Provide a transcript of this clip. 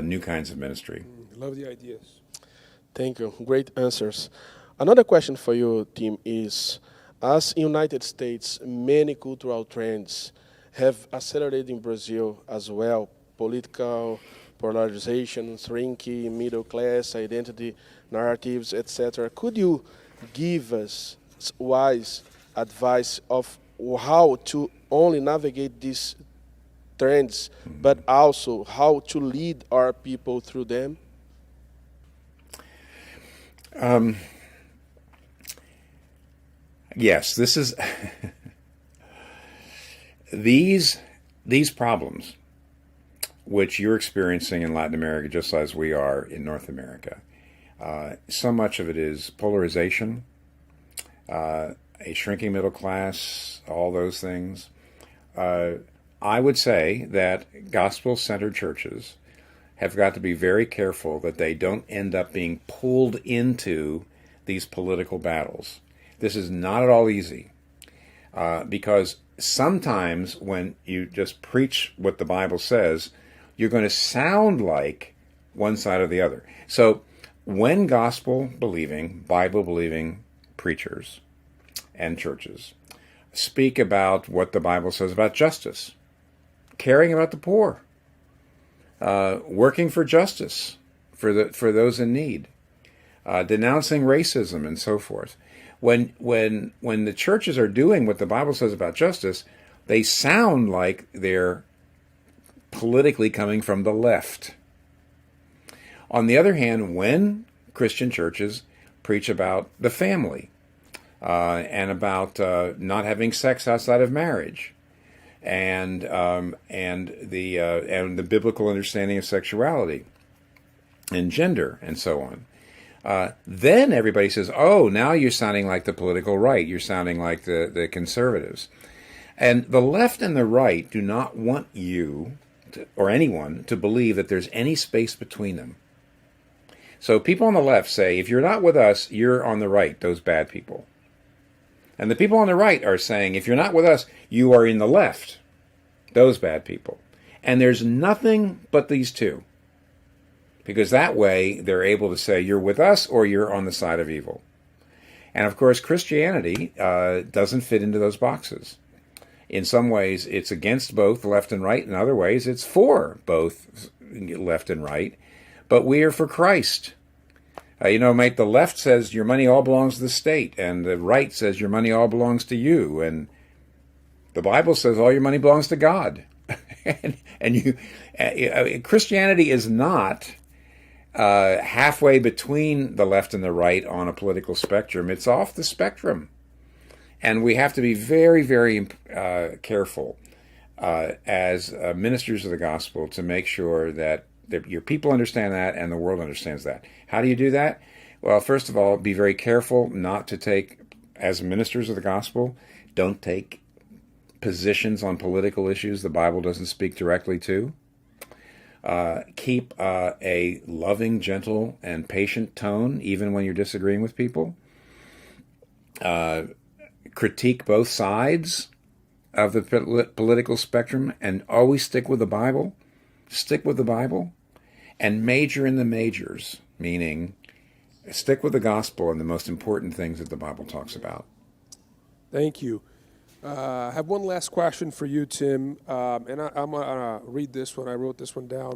new kinds of ministry. Love the ideas. Thank you. Great answers. Another question for you, Tim, is as in United States, many cultural trends have accelerated in Brazil as well. Political polarization, shrinking, middle class, identity narratives, etc. Could you give us wise advice of how to only navigate these trends, but also how to lead our people through them? Yes, this is these problems, which you're experiencing in Latin America just as we are in North America. So much of it is polarization, a shrinking middle class, all those things. I would say that gospel-centered churches have got to be very careful that they don't end up being pulled into these political battles. This is not at all easy because sometimes when you just preach what the Bible says, you're going to sound like one side or the other. So when gospel-believing, Bible-believing preachers and churches speak about what the Bible says about justice, caring about the poor, working for justice for those in need, denouncing racism and so forth. When the churches are doing what the Bible says about justice, they sound like they're politically coming from the left. On the other hand, when Christian churches preach about the family and about not having sex outside of marriage, and the biblical understanding of sexuality and gender and so on, then everybody says, "Oh, now you're sounding like the political right. You're sounding like the conservatives." And the left and the right do not want you or anyone to believe that there's any space between them. So people on the left say, if you're not with us, you're on the right, those bad people. And the people on the right are saying, if you're not with us, you are in the left, those bad people. And there's nothing but these two. Because that way they're able to say, you're with us or you're on the side of evil. And of course, Christianity doesn't fit into those boxes. In some ways, it's against both left and right. In other ways, it's for both left and right. But we are for Christ. Mate, the left says your money all belongs to the state, and the right says your money all belongs to you, and the Bible says all your money belongs to God. Christianity is not halfway between the left and the right on a political spectrum. It's off the spectrum. And we have to be very, very careful as ministers of the gospel to make sure that your people understand that and the world understands that. How do you do that? Well, first of all, be very careful not to take, as ministers of the gospel, don't take positions on political issues the Bible doesn't speak directly to. Keep a loving, gentle, and patient tone, even when you're disagreeing with people. Critique both sides of the political spectrum and always stick with the Bible. Stick with the Bible and major in the majors, meaning stick with the gospel and the most important things that the Bible talks about. Thank you. I have one last question for you, Tim, and I'm going to read this one. I wrote this one down.